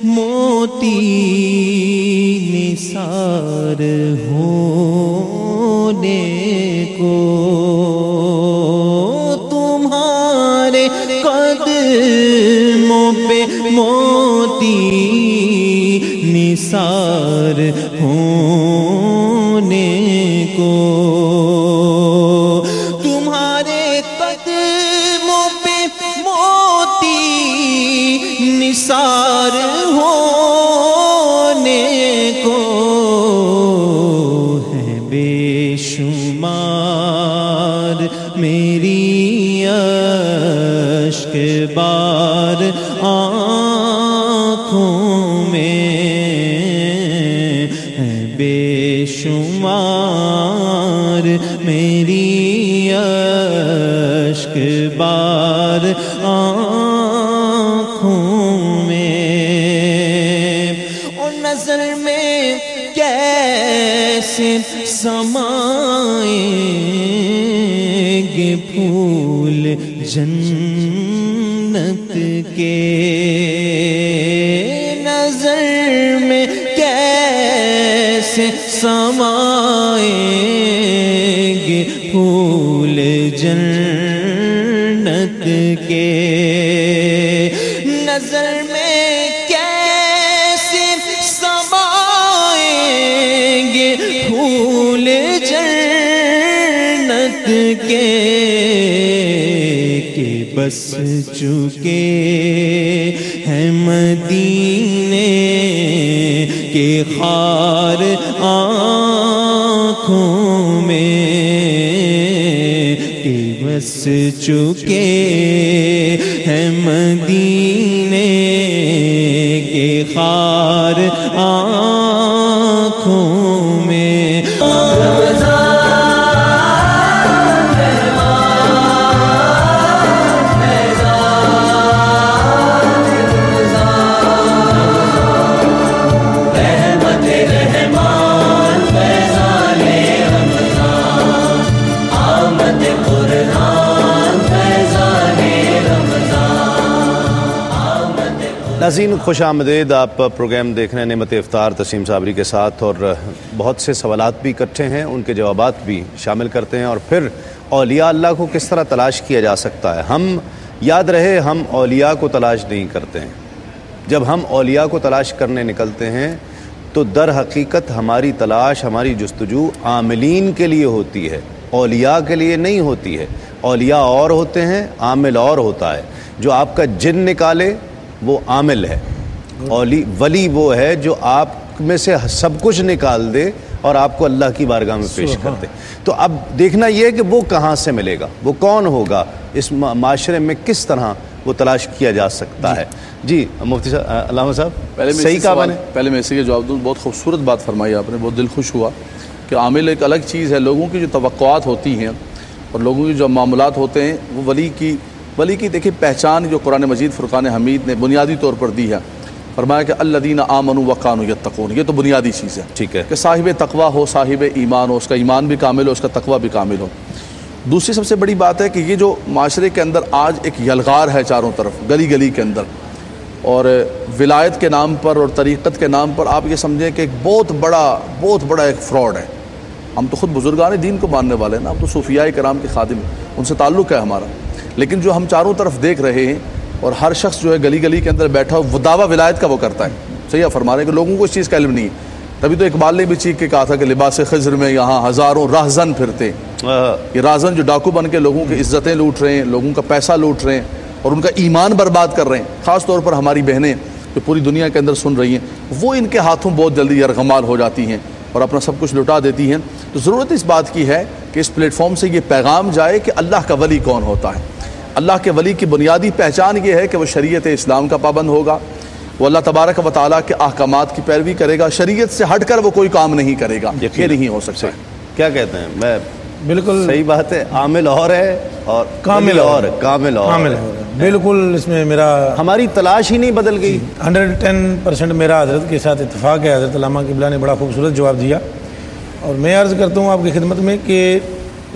موتی نثار ہونے کو، تمہارے قدموں پہ موتی نثار ہونے کو، تمہارے قدموں پہ موتی نثار ہونے کو، ہے بے شمار میری اشک بار آنکھوں میں، ہے بے شمار میری اشک بار آنکھوں میں، اور نظر میں کیسے سمائیں گے پھول جنت کے، نظر میں کیسے سمائیں گے پھول جنت کے، نظر میں کیسے سمائیں گے پھول جنت کے، کہ بس چکے ہیں مدینے کے خار آنکھوں میں، کہ بس چکے ہیں مدینے کے خار آنکھوں میں۔ ناظرین خوش آمدید، آپ پروگرام دیکھ رہے ہیں نعمت افطار تسیم صابری کے ساتھ، اور بہت سے سوالات بھی اکٹھے ہیں، ان کے جوابات بھی شامل کرتے ہیں، اور پھر اولیاء اللہ کو کس طرح تلاش کیا جا سکتا ہے۔ ہم یاد رہے ہم اولیاء کو تلاش نہیں کرتے ہیں، جب ہم اولیاء کو تلاش کرنے نکلتے ہیں تو در حقیقت ہماری تلاش، ہماری جستجو عاملین کے لیے ہوتی ہے، اولیاء کے لیے نہیں ہوتی ہے۔ اولیاء اور ہوتے ہیں، عامل اور ہوتا ہے۔ جو آپ کا جن نکالے وہ عامل ہے، ولی وہ ہے جو آپ میں سے سب کچھ نکال دے اور آپ کو اللہ کی بارگاہ میں پیش کر دے۔ تو اب دیکھنا یہ ہے کہ وہ کہاں سے ملے گا، وہ کون ہوگا، اس معاشرے میں کس طرح وہ تلاش کیا جا سکتا ہے۔ جی مفتی صاحب، علامہ صاحب، صحیح کہا میں نے؟ پہلے میں اسی کے جواب دوں۔ بہت خوبصورت بات فرمائی آپ نے، بہت دل خوش ہوا کہ عامل ایک الگ چیز ہے۔ لوگوں کی جو توقعات ہوتی ہیں اور لوگوں کی جو معاملات ہوتے ہیں، وہ ولی کی دیکھیں پہچان جو قرآن مجید فرقان حمید نے بنیادی طور پر دی ہے، فرمایا کہ الذین آمنوا وکانوا یتقون، یہ تو بنیادی چیز ہے، ٹھیک ہے، کہ صاحب تقوی ہو، صاحب ایمان ہو، اس کا ایمان بھی کامل ہو، اس کا تقوی بھی کامل ہو۔ دوسری سب سے بڑی بات ہے کہ یہ جو معاشرے کے اندر آج ایک یلغار ہے چاروں طرف، گلی گلی کے اندر، اور ولایت کے نام پر اور طریقت کے نام پر آپ یہ سمجھیں کہ ایک بہت بڑا ایک فراڈ ہے۔ ہم تو خود بزرگان دین کو ماننے والے ہیں نا، ہم تو صوفیاء کرام کے خادم ہیں، ان سے تعلق ہے ہمارا، لیکن جو ہم چاروں طرف دیکھ رہے ہیں اور ہر شخص جو ہے گلی گلی کے اندر بیٹھا ہو، وہ دعویٰ ولایت کا وہ کرتا ہے۔ صحیح فرما رہے ہیں کہ لوگوں کو اس چیز کا علم نہیں ہے۔ تبھی تو اقبال نے بھی چیخ کے کہا تھا کہ لباس خضر میں یہاں ہزاروں راہزن پھرتے، یہ راہزن جو ڈاکو بن کے لوگوں کی عزتیں لوٹ رہے ہیں، لوگوں کا پیسہ لوٹ رہے ہیں اور ان کا ایمان برباد کر رہے ہیں، خاص طور پر ہماری بہنیں جو پوری دنیا کے اندر سن رہی ہیں، وہ ان کے ہاتھوں بہت جلدی یرغمال ہو جاتی ہیں اور اپنا سب کچھ لٹا دیتی ہیں۔ تو ضرورت اس بات کی ہے کہ اس پلیٹ فارم سے یہ پیغام جائے کہ اللہ کا ولی کون ہوتا ہے۔ اللہ کے ولی کی بنیادی پہچان یہ ہے کہ وہ شریعت اسلام کا پابند ہوگا، وہ اللہ تبارک و تعالیٰ کے احکامات کی پیروی کرے گا، شریعت سے ہٹ کر وہ کوئی کام نہیں کرے گا، یہ نہیں ہو سکتا۔ کیا کہتے ہیں؟ میں بالکل صحیح بات ہے، عامل اور ہے اور کامل اور بالکل اس میں میرا ہماری تلاش ہی نہیں بدل گئی۔ 110% میرا حضرت کے ساتھ اتفاق ہے۔ حضرت علامہ قبلہ نے بڑا خوبصورت جواب دیا، اور میں عرض کرتا ہوں آپ کی خدمت میں کہ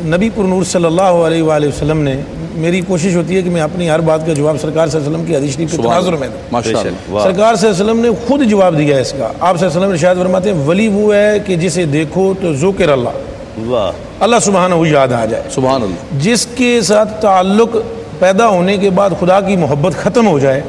نبی پر نور صلی اللہ علیہ وآلہ وسلم نے میری کوشش ہوتی ہے کہ میں اپنی ہر بات کا جواب سرکار صلی اللہ علیہ وسلم کی حدیث شریف کے تناظر میں دوں. ماشاءاللہ. سرکار صلی اللہ علیہ وسلم نے خود جواب دیا ہے اس کا. آپ صلی اللہ علیہ وسلم ارشاد فرماتے ہیں ولی وہ ہے کہ جسے دیکھو تو ذکر اللہ, اللہ سبحانہ ہو یاد آ جائے. سبحان اللہ. جس کے ساتھ تعلق پیدا ہونے کے بعد خدا کی محبت ختم ہو جائے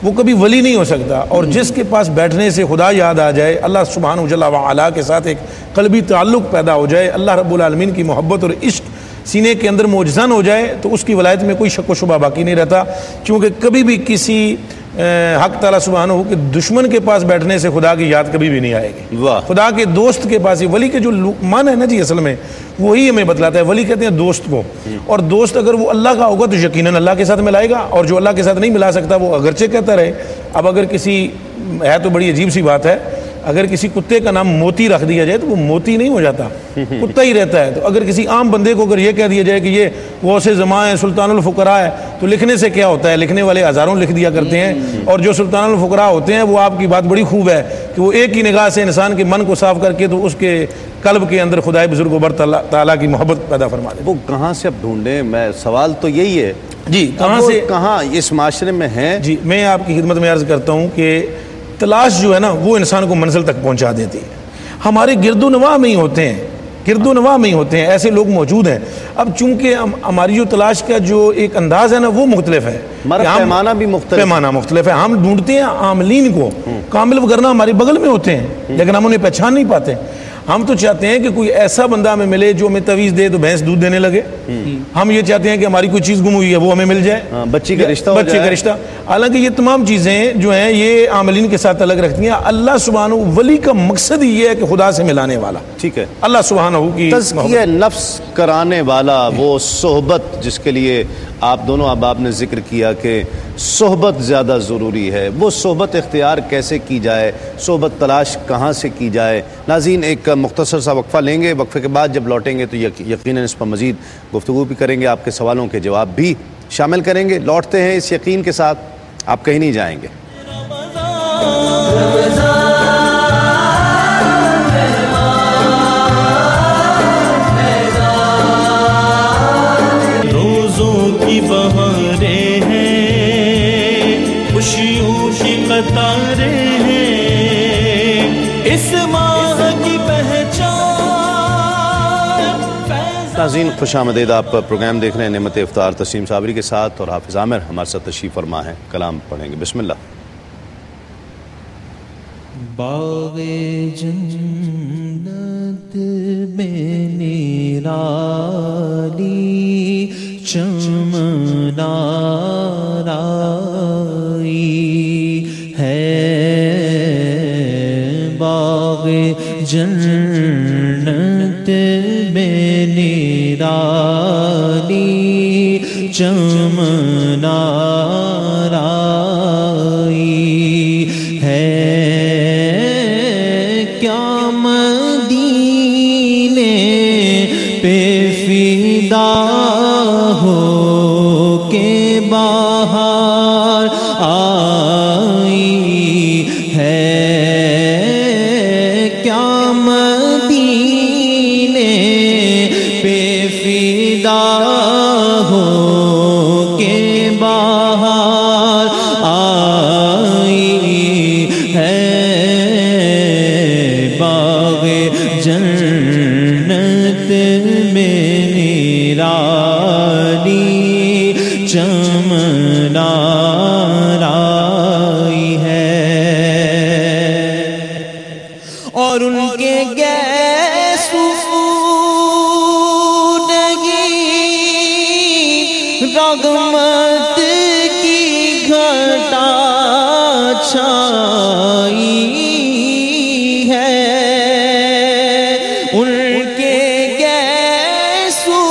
وہ کبھی ولی نہیں ہو سکتا. اور جس کے پاس بیٹھنے سے خدا یاد آ جائے, اللہ سبحانہ جل وعلا کے ساتھ ایک قلبی تعلق پیدا ہو جائے, اللہ رب العالمین کی محبت اور عشق سینے کے اندر موجزن ہو جائے, تو اس کی ولایت میں کوئی شک و شبہ باقی نہیں رہتا. کیونکہ کبھی بھی کسی حق تعالیٰ سبحانہ ہو کہ دشمن کے پاس بیٹھنے سے خدا کی یاد کبھی بھی نہیں آئے گی. خدا کے دوست کے پاس ہی, ولی کے جو معنی ہے نا جی اصل میں وہی ہمیں بتلاتا ہے. ولی کہتے ہیں دوست کو, اور دوست اگر وہ اللہ کا ہوگا تو یقیناً اللہ کے ساتھ ملائے گا, اور جو اللہ کے ساتھ نہیں ملا سکتا وہ اگرچہ کہتا رہے. اب اگر کسی, ہے تو بڑی عجیب سی بات ہے, اگر کسی کتے کا نام موتی رکھ دیا جائے تو وہ موتی نہیں ہو جاتا, کتا ہی رہتا ہے. تو اگر کسی عام بندے کو اگر یہ کہہ دیا جائے کہ یہ غوث زماں ہے, سلطان الفقراء ہے, تو لکھنے سے کیا ہوتا ہے, لکھنے والے ہزاروں لکھ دیا کرتے ہیں, اور جو سلطان الفقراء ہوتے ہیں وہ آپ کی بات بڑی خوب ہے کہ وہ ایک ہی نگاہ سے انسان کے من کو صاف کر کے تو اس کے قلب کے اندر خدائے بزرگ و بر تعالیٰ کی محبت پیدا فرما دے. وہ کہاں سے اب ڈھونڈیں؟ میں سوال تو یہی ہے جی, کہاں سے, کہاں اس معاشرے میں ہیں؟ جی میں آپ کی خدمت میں عرض کرتا ہوں کہ تلاش جو ہے نا وہ انسان کو منزل تک پہنچا دیتی ہے. ہمارے گرد و نواح میں ہی ہوتے ہیں, گرد و نواح میں ہی ہوتے ہیں, ایسے لوگ موجود ہیں. اب چونکہ ہماری جو تلاش کا جو ایک انداز ہے نا وہ مختلف ہے, پیمانہ بھی مختلف ہے. ہم ڈھونڈتے ہیں عاملین کو, کامل وغیرہ ہمارے بغل میں ہوتے ہیں لیکن ہم انہیں پہچان نہیں پاتے. ہم تو چاہتے ہیں کہ کوئی ایسا بندہ ہمیں ملے جو ہمیں تویز دے تو بھینس دودھ دینے لگے. ہم یہ چاہتے ہیں کہ ہماری کوئی چیز گم ہوئی ہے وہ ہمیں مل جائے, بچی کا رشتہ. حالانکہ یہ تمام چیزیں جو ہیں یہ عاملین کے ساتھ الگ رکھتی ہیں. اللہ سبحانہ ولی کا مقصد ہی یہ ہے کہ خدا سے ملانے والا, ٹھیک ہے, اللہ سبحانہ کی تزکیہ نفس کرانے والا, وہ صحبت جس کے لیے آپ دونوں احباب نے ذکر کیا کہ صحبت زیادہ ضروری ہے. وہ صحبت اختیار کیسے کی جائے, صحبت تلاش کہاں سے کی جائے؟ ناظرین ایک مختصر سا وقفہ لیں گے, وقفے کے بعد جب لوٹیں گے تو یقیناً اس پر مزید گفتگو بھی کریں گے, آپ کے سوالوں کے جواب بھی شامل کریں گے. لوٹتے ہیں اس یقین کے ساتھ, آپ کہیں نہیں جائیں گے. روزوں کی بہاریں ہیں, خوشیوں کی قطاریں ہیں, اس ماہ کی پہچان. ناظرین خوش آمدید, آپ پروگرام دیکھ رہے ہیں نعمت افطار تسلیم صابری کے ساتھ, اور حافظ عامر ہمارے ساتھ تشریف فرما ہے. کلام پڑھیں گے, بسم اللہ. باغ جنت میں نرالی چمن آرائی ہے, باغ جنت میں نرالی چمن آرائی ہے, کیا مدینے پہ فدا ہو کے باہر آئی ہے, کیا مدینے پہ فدا ہو کے باہر آئی ہے, باغ جنت میں نرالی چمن آرائی ہے, اور ان کے رغمت کی گھٹا چھائی ہے, ان کے گیسو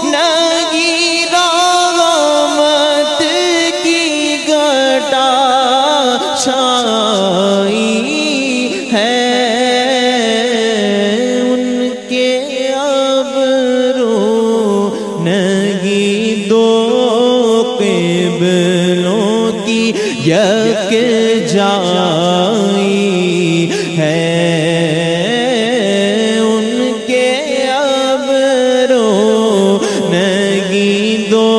نگی رغمت کی گھٹا چھائی ہے, ان کے ابرو نگی دو قبلوں کی یک جائی ہے, ان کے ابرو نگی دو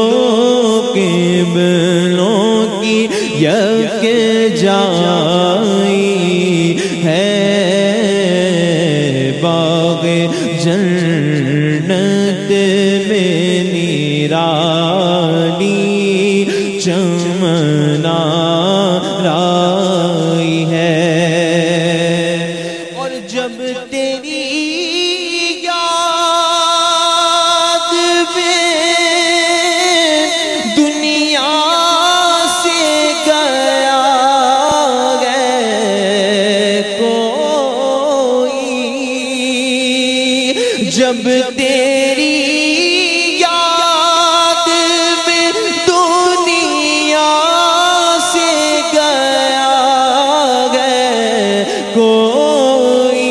میں نیرانی چمنا رائی ہے، اور جب تیری یاد میں دنیا سے گیا جب تیری یاد میں دنیا سے گیا کوئی،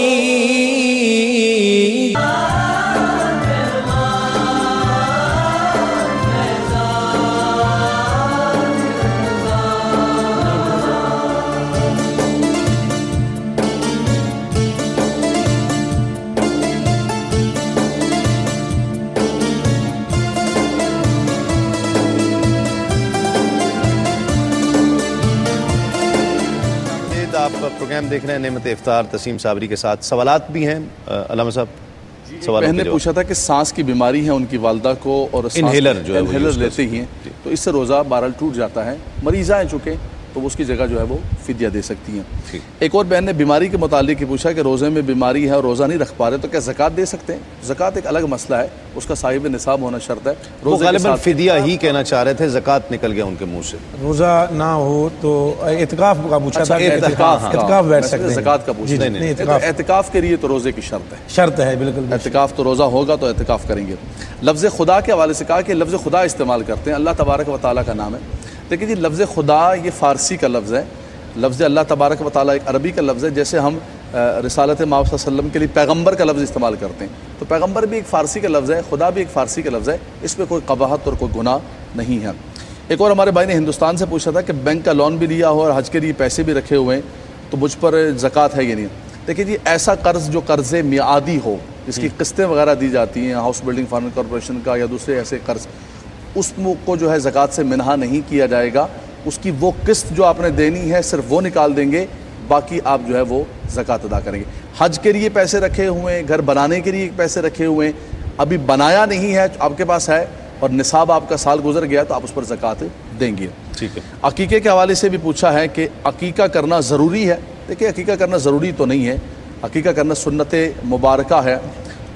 آپ پروگرام دیکھ رہے ہیں نعمت افطار تسیم صابری کے ساتھ. سوالات بھی ہیں علامہ صاحب. بہن نے پوچھا تھا کہ سانس کی بیماری ہے ان کی والدہ کو اور انہیلر جو ہے انہیلر لیتے ہی ہیں تو اس سے روزہ بہرحال ٹوٹ جاتا ہے، مریضہ ہیں چونکہ تو اس کی جگہ جو ہے وہ فدیہ دے سکتی ہیں. ایک اور بہن نے بیماری کے متعلق یہ پوچھا کہ روزے میں بیماری ہے اور روزہ نہیں رکھ پا رہے تو کیا زکوٰۃ دے سکتے ہیں؟ زکوٰۃ ایک الگ مسئلہ ہے، اس کا صاحب نصاب ہونا شرط ہے. وہ غالباً فدیہ ہی کہنا چاہ رہے تھے، زکوٰۃ نکل گیا ان کے منہ سے. روزہ نہ ہو تو اعتکاف کا پوچھا تھا، اعتکاف بیٹھ سکتے ہیں. زکوٰۃ کا پوچھا نہیں، اعتکاف کے لیے تو روزے کی شرط ہے بالکل. اعتکاف تو روزہ ہوگا تو اعتکاف کریں گے. لفظ خدا کے حوالے سے کہا کہ لفظ خدا استعمال کرتے ہیں، اللہ تبارک و تعالیٰ کا نام ہے. لیکن جی لفظ خدا یہ فارسی کا لفظ ہے، لفظ اللہ تبارک و تعالیٰ ایک عربی کا لفظ ہے. جیسے ہم رسالت مآب صلی اللہ علیہ وسلم کے لیے پیغمبر کا لفظ استعمال کرتے ہیں تو پیغمبر بھی ایک فارسی کا لفظ ہے، خدا بھی ایک فارسی کا لفظ ہے، اس میں کوئی قباحت اور کوئی گناہ نہیں ہے. ایک اور ہمارے بھائی نے ہندوستان سے پوچھا تھا کہ بینک کا لون بھی لیا ہو اور حج کے لیے پیسے بھی رکھے ہوئے ہیں تو مجھ پر زکوٰۃ ہے یا نہیں؟ دیکھیے جی ایسا قرض جو قرض میعادی ہو، جس کی قسطیں وغیرہ دی جاتی ہیں ہاؤس بلڈنگ فائنانس کارپوریشن کا یا دوسرے ایسے قرض، اس کو جو ہے زکوٰۃ سے منہا نہیں کیا جائے گا. اس کی وہ قسط جو آپ نے دینی ہے صرف وہ نکال دیں گے، باقی آپ جو ہے وہ زکوٰۃ ادا کریں گے. حج کے لیے پیسے رکھے ہوئے ہیں، گھر بنانے کے لیے پیسے رکھے ہوئے ہیں، ابھی بنایا نہیں ہے آپ کے پاس ہے اور نصاب آپ کا سال گزر گیا تو آپ اس پر زکوٰۃ دیں گے. ٹھیک ہے. عقیقے کے حوالے سے بھی پوچھا ہے کہ عقیقہ کرنا ضروری ہے. دیکھیے عقیقہ کرنا ضروری تو نہیں ہے، عقیقہ کرنا سنت مبارکہ ہے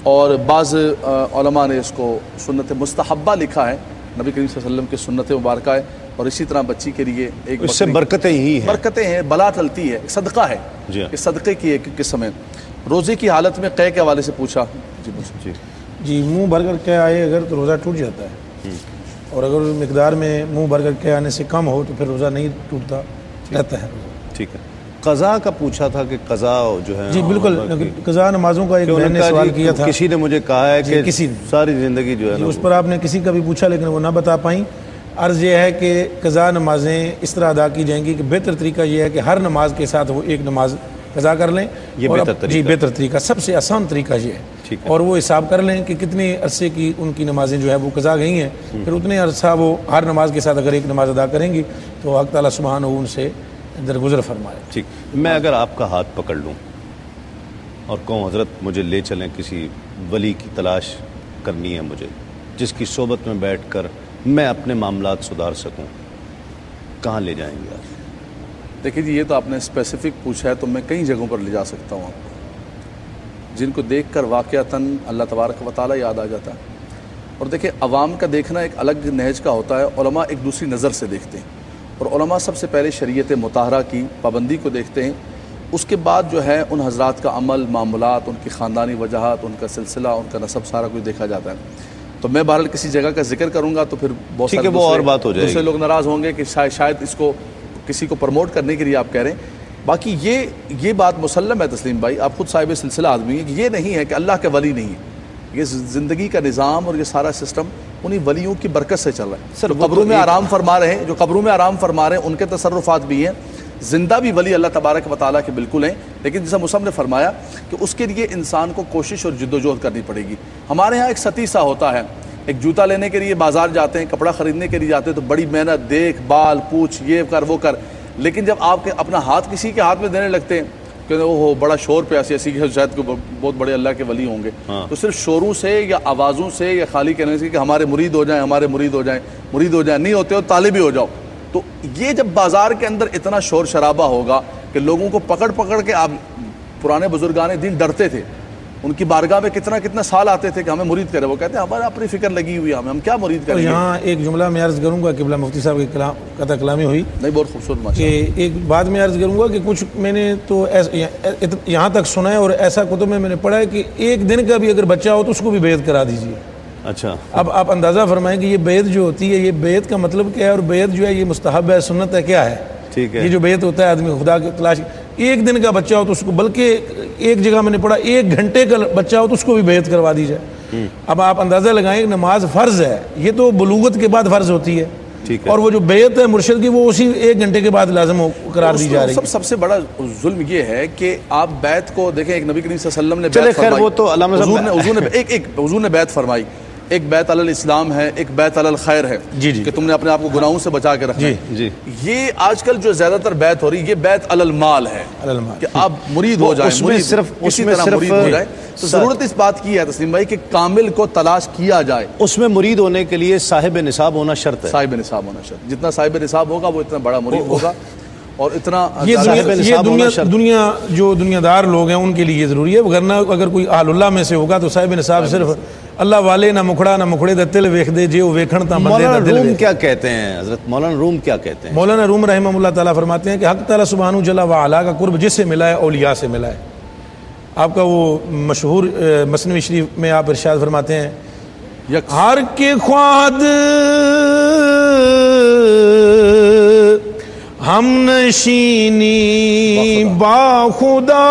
اور بعض علماء نے اس کو سنت مستحبہ لکھا ہے، نبی کریم صلی اللہ علیہ وسلم کی سنت مبارکہ ہے. اور اسی طرح بچی کے لیے ایک اس سے برکتیں ہی ہیں، برکتیں ہیں، بلا ٹلتی ہے، صدقہ ہے. اس صدقے کی ایک قسم ہے. روزے کی حالت میں قے کے حوالے سے پوچھا. جی منہ بھر کر کے آئے اگر تو روزہ ٹوٹ جاتا ہے، اور اگر مقدار میں منہ بھر کر کے آنے سے کم ہو تو پھر روزہ نہیں ٹوٹتا رہتا ہے. ٹھیک ہے. قضا کا پوچھا تھا کہ قضا جو ہے جی بالکل قضا نمازوں کا ایک بہن نے سوال کیا تھا. کسی نے مجھے کہا ہے کہ ساری زندگی جو ہے اس پر آپ نے کسی کا بھی پوچھا لیکن وہ نہ بتا پائیں. عرض یہ ہے کہ قضا نمازیں اس طرح ادا کی جائیں گی کہ بہتر طریقہ یہ ہے کہ ہر نماز کے ساتھ وہ ایک نماز قضا کر لیں. یہ بہتر طریقہ جی بہتر طریقہ، سب سے آسان طریقہ یہ ہے. اور وہ حساب کر لیں کہ کتنے عرصے کی ان کی نمازیں جو ہے وہ قضا گئی ہیں، پھر اتنے عرصہ وہ ہر نماز کے ساتھ اگر ایک نماز ادا کریں گی تو حق تعالیٰ سبحانہ ان سے درگزر فرمائے. ٹھیک. میں اگر آپ کا ہاتھ پکڑ لوں اور کہوں حضرت مجھے لے چلیں، کسی ولی کی تلاش کرنی ہے مجھے جس کی صحبت میں بیٹھ کر میں اپنے معاملات سدھار سکوں، کہاں لے جائیں گے آپ؟ دیکھیے جی یہ تو آپ نے اسپیسیفک پوچھا ہے تو میں کئی جگہوں پر لے جا سکتا ہوں آپ کو، جن کو دیکھ کر واقعتاً اللہ تبارک و تعالیٰ یاد آ جاتا ہے. اور دیکھیں عوام کا دیکھنا ایک الگ نہج کا ہوتا ہے، علماء ایک دوسری نظر سے دیکھتے ہیں اور علماء سب سے پہلے شریعت مطہرہ کی پابندی کو دیکھتے ہیں، اس کے بعد جو ہے ان حضرات کا عمل، معاملات، ان کی خاندانی وجہات، ان کا سلسلہ، ان کا نسب سارا کچھ دیکھا جاتا ہے. تو میں بہرحال کسی جگہ کا ذکر کروں گا تو پھر بہت سارے دوسرے لوگ ناراض ہوں گے کہ شاید اس کو کسی کو پروموٹ کرنے کے لیے آپ کہہ رہے ہیں. باقی یہ بات مسلم ہے تسلیم بھائی، آپ خود صاحب سلسلہ آدمی ہیں کہ یہ نہیں ہے کہ اللہ کے ولی نہیں ہے. یہ زندگی کا نظام اور یہ سارا سسٹم انہی ولیوں کی برکت سے چل رہا ہے. سر قبروں میں آرام فرما رہے ہیں، جو قبروں میں آرام فرما رہے ہیں ان کے تصرفات بھی ہیں. زندہ بھی ولی اللہ تبارک و تعالیٰ کے بالکل ہیں، لیکن جیسا مصنف نے فرمایا کہ اس کے لیے انسان کو کوشش اور جد و جہد کرنی پڑے گی. ہمارے ہاں ایک ستی سا ہوتا ہے، ایک جوتا لینے کے لیے بازار جاتے ہیں، کپڑا خریدنے کے لیے جاتے ہیں تو بڑی محنت، دیکھ بال پوچھ، یہ کر وہ کر، لیکن جب آپ کے اپنا ہاتھ کسی کے ہاتھ میں دینے لگتے ہیں کہ وہ بڑا شور پہ ایسی کہ شاید کوئی بہت بڑے اللہ کے ولی ہوں گے. تو صرف شوروں سے یا آوازوں سے یا خالی کہنے سے کہ ہمارے مرید ہو جائیں ہمارے مرید ہو جائیں نہیں ہوتے ہو طالب ہی ہو جاؤ. تو یہ جب بازار کے اندر اتنا شور شرابہ ہوگا کہ لوگوں کو پکڑ کہ آپ پرانے بزرگان دین ڈرتے تھے, ان کی بارگاہ میں کتنا سال آتے تھے کہ ہمیں مرید کرے, وہ کہتے ہیں ہمارا اپنی فکر لگی ہوئی ہے, ہم کیا مرید کریں. یہاں ایک جملہ میں عرض کروں گا, قبلہ مفتی صاحب کی قطع کلامی ہوئی نہیں, بہت خوبصورت کہ ایک بات میں عرض کروں گا کہ کچھ میں نے تو یہاں تک سنا ہے اور ایسا کتب میں نے پڑھا ہے کہ ایک دن کا بھی اگر بچہ ہو تو اس کو بھی بیعت کرا دیجیے. اچھا, اب آپ اندازہ فرمائیں کہ یہ بیعت جو ہوتی ہے, یہ بیعت کا مطلب کیا ہے, اور بیعت جو ہے یہ مستحب ہے, سنت ہے, کیا ہے. یہ جو بیعت ہوتا ہے آدمی خدا کی تلاش, ایک دن کا بچہ ہو تو اس کو, بلکہ ایک جگہ میں نے پڑھا 1 گھنٹے کا بچہ ہو تو اس کو بھی بیعت کروا دی جائے. اب آپ اندازہ لگائیں کہ نماز فرض ہے, یہ تو بلوغت کے بعد فرض ہوتی ہے, اور وہ جو بیعت ہے مرشد کی وہ اسی 1 گھنٹے کے بعد لازم قرار دی جا رہی ہے. سب سے بڑا ظلم یہ ہے کہ آپ بیعت کو دیکھیں, ایک نبی کریم صلی اللہ علیہ وسلم نے چلے خیر وہ تو علامہ حضور نے بیعت فرمائی, ایک بیعت علی الاسلام ہے, ایک بیعت علی الخیر ہے, کہ تم نے اپنے آپ کو گناہوں سے بچا کے رکھنا ہے. یہ آج کل جو زیادہ تر بیعت ہو رہی ہے, یہ بیعت علی المال ہے, کہ آپ مرید ہو جائیں, اسی طرح مرید ہو جائیں. تو ضرورت اس بات کی ہے تسلیم بھائی کہ کامل کو تلاش کیا جائے. اس میں مرید ہونے کے لیے صاحب نصاب ہونا شرط ہے. صاحب نصاب ہونا شرط, جتنا صاحب نصاب ہوگا وہ اتنا بڑا مرید ہوگا, اور اتنا یہ دنیا جو دنیا دار لوگ ہیں ان کے لیے یہ ضروری ہے. ورنہ اگر کوئی اہل اللہ میں سے ہوگا تو صاحب نصاب صرف اللہ والے نہ مکھڑے دا تل ویکھ دے جے وہ ویکھن تا بندے دا دل. روم کیا کہتے ہیں حضرت مولانا روم کیا کہتے ہیں؟ مولانا روم رحمہ اللہ تعالیٰ فرماتے ہیں کہ حق تعالیٰ سبحانہ جل وعلا کا قرب جس سے ملا ہے اولیاء سے ملا ہے. آپ کا وہ مشہور مثنوی شریف میں آپ ارشاد فرماتے ہیں, ہر کے خواد ہم نشینی با خدا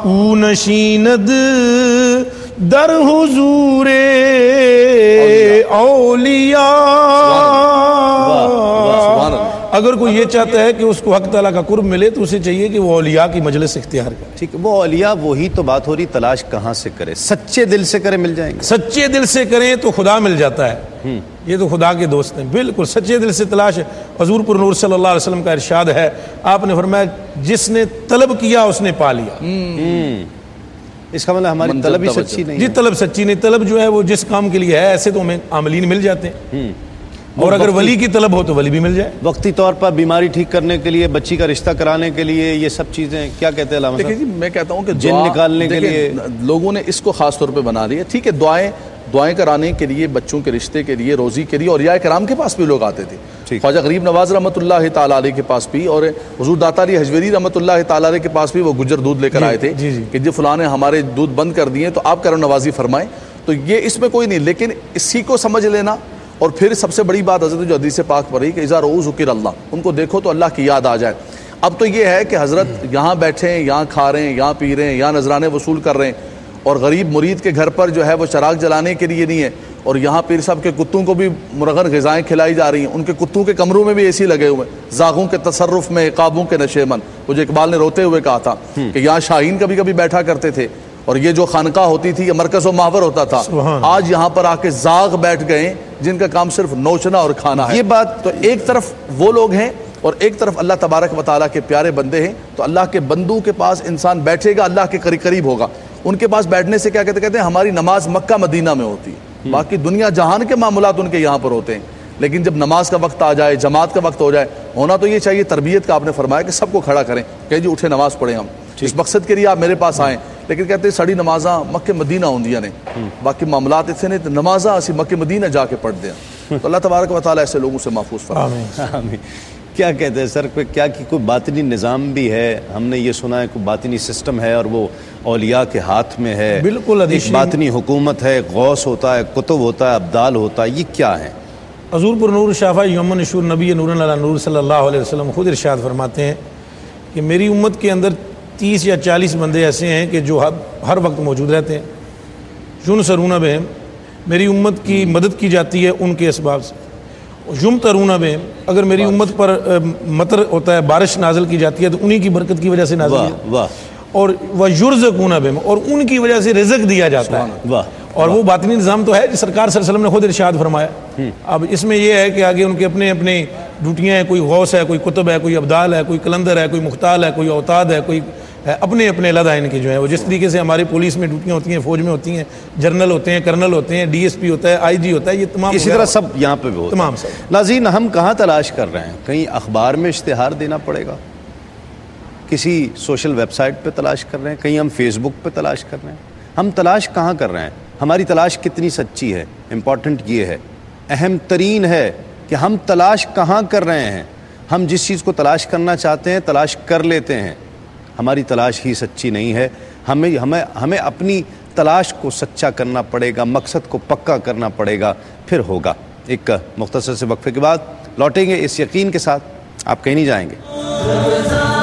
او نشیند در حضور اولیاء. اگر کوئی یہ چاہتا ہے کہ اس کو حق تعالیٰ کا قرب ملے تو اسے چاہیے کہ وہ اولیاء کی مجلس اختیار کرے. ٹھیک, وہ اولیاء وہی تو بات ہو رہی, تلاش کہاں سے کرے؟ سچے دل سے کرے مل جائیں گے. سچے دل سے کریں تو خدا مل جاتا ہے, یہ تو خدا کے دوست ہیں. بالکل سچے دل سے تلاش ہے. حضور پر نور صلی اللہ علیہ وسلم کا ارشاد ہے, آپ نے فرمایا جس نے طلب کیا اس نے پا لیا. اس کا مطلب ہماری طلب ہی سچی نہیں. جی طلب سچی نہیں, طلب جو ہے وہ جس کام کے لیے ہے, ایسے تو ہمیں عاملین مل جاتے ہیں, اور اگر ولی کی طلب ہو تو ولی بھی مل جائے. وقتی طور پر بیماری ٹھیک کرنے کے لیے, بچی کا رشتہ کرانے کے لیے, یہ سب چیزیں کیا کہتے ہیں علامہ صاحب؟ میں کہتا ہوں کہ جن نکالنے کے لیے لوگوں نے اس کو خاص طور پہ بنا لیا. ٹھیک ہے, دعائیں کرانے کے لیے, بچوں کے رشتے کے لیے, روزی کے لیے, اور اولیاء کرام کے پاس بھی لوگ آتے تھے. خواجہ غریب نواز رحمۃ اللہ تعالیٰ علیہ کے پاس بھی, اور حضور داتا علی حجویری رحمۃ اللہ تعالیٰ علیہ کے پاس بھی وہ گجر دودھ لے کر آئے تھے کہ جی فلاں نے ہمارے دودھ بند کر دیے تو آپ کرم نوازی فرمائیں. تو یہ اس میں کوئی نہیں, لیکن اسی کو سمجھ لینا. اور پھر سب سے بڑی بات حضرت جو حدیث پاک پر رہی کہ اذا رؤوا ذکر اللہ, ان کو دیکھو تو اللہ کی یاد آ جائے. اب تو یہ ہے کہ حضرت یہاں بیٹھے ہیں, یہاں کھا رہے ہیں, یہاں پی رہے ہیں, یہاں نذرانے وصول کر رہے ہیں, اور غریب مرید کے گھر پر جو ہے وہ چراغ جلانے کے لیے نہیں ہے, اور یہاں پیر صاحب کے کتوں کو بھی مرغن غذائیں کھلائی جا رہی ہیں, ان کے کتوں کے کمروں میں بھی اے سی لگے ہوئے, زاغوں کے تصرف میں عقابوں کے نشے من. وہ جو اقبال نے روتے ہوئے کہا تھا کہ یہاں شاہین کبھی کبھی بیٹھا کرتے تھے, اور یہ جو خانقاہ ہوتی تھی یہ مرکز و محور ہوتا تھا. آج یہاں پر آ کے زاغ بیٹھ گئے جن کا کام صرف نوچنا اور کھانا ہے. یہ بات تو ایک طرف وہ لوگ ہیں اور ایک طرف اللہ تبارک و تعالیٰ کے پیارے بندے ہیں. تو اللہ کے بندوں کے پاس انسان بیٹھے گا, اللہ کے قریب ہوگا. ان کے پاس بیٹھنے سے کیا کہتے ہیں, ہماری نماز مکہ مدینہ میں ہوتی ہے, باقی دنیا جہان کے معاملات ان کے یہاں پر ہوتے ہیں. لیکن جب نماز کا وقت آ جائے, جماعت کا وقت ہو جائے, ہونا تو یہ چاہیے تربیت کا. آپ نے فرمایا کہ سب کو کھڑا کریں کہ جی اٹھے نماز پڑھیں, ہم اس مقصد کے لیے آپ میرے پاس آئیں. لیکن کہتے ہیں سڑی نمازاں مکہ مدینہ ہوندیاں نے, باقی معاملات اتنے نہیں, نمازاں اسی مکہ مدینہ جا کے پڑھ دیں. تو اللہ تبارک و تعالیٰ ایسے لوگوں سے محفوظ فرمائے. آمین. کیا کہتے ہیں سر, کیا کہ کوئی باطنی نظام بھی ہے؟ ہم نے یہ سنا ہے کوئی باطنی سسٹم ہے اور وہ اولیاء کے ہاتھ میں ہے. بالکل, ایک باطنی حکومت ہے, غوث ہوتا ہے, کتب ہوتا ہے, ابدال ہوتا ہے, یہ کیا ہے؟ حضور پر نور شافع یوم نشور نبی نور علی نور صلی اللہ علیہ وسلم خود ارشاد فرماتے ہیں کہ میری امت کے اندر 30 یا 40 بندے ایسے ہیں کہ جو ہر وقت موجود رہتے ہیں. ینصرون بہم, میری امت کی مدد کی جاتی ہے ان کے اسباب سے. یمطرون بہم, اگر میری امت پر مطر ہوتا ہے, بارش نازل کی جاتی ہے تو انہی کی برکت کی وجہ سے نازل ہے. اور وَيُرْزَقُونَ بِهِمْ, اور ان کی وجہ سے رزق دیا جاتا ہے. اور وہ باطنی نظام تو ہے جو سرکار صلی اللہ علیہ وسلم نے خود ارشاد فرمایا. اب اس میں یہ ہے کہ آگے ان کے اپنے اپنے ڈیوٹیاں ہیں, کوئی غوث ہے, کوئی قطب ہے, کوئی ابدال ہے, کوئی کلندر ہے, کوئی مختال ہے, کوئی اوتاد ہے, کوئی اپنے اپنے علیحدہ ان کے جو ہیں وہ جس طریقے سے ہماری پولیس میں ڈیوٹیاں ہوتی ہیں, فوج میں ہوتی ہیں, جنرل ہوتے ہیں, کرنل ہوتے ہیں, ڈی ایس پی ہوتا ہے, آئی جی ہوتا ہے, یہ تمام اسی طرح سب یہاں پہ بھی ہوتا ہے. تمام سب. ناظرین, ہم کہاں تلاش کر رہے ہیں؟ کہیں اخبار میں اشتہار دینا پڑے گا, کسی سوشل ویب سائٹ پہ تلاش کر رہے ہیں, کہیں ہم فیس بک پہ تلاش کر رہے ہیں. ہم تلاش کہاں کر رہے ہیں؟ ہماری تلاش کتنی سچی ہے؟ امپورٹنٹ یہ ہے, اہم ترین ہے کہ ہم تلاش کہاں کر رہے ہیں. ہم جس چیز کو تلاش کرنا چاہتے ہیں تلاش کر لیتے ہیں, ہماری تلاش ہی سچی نہیں ہے. ہمیں اپنی تلاش کو سچا کرنا پڑے گا, مقصد کو پکا کرنا پڑے گا, پھر ہوگا. ایک مختصر سے وقفے کے بعد لوٹیں گے اس یقین کے ساتھ, آپ کہیں نہیں جائیں گے.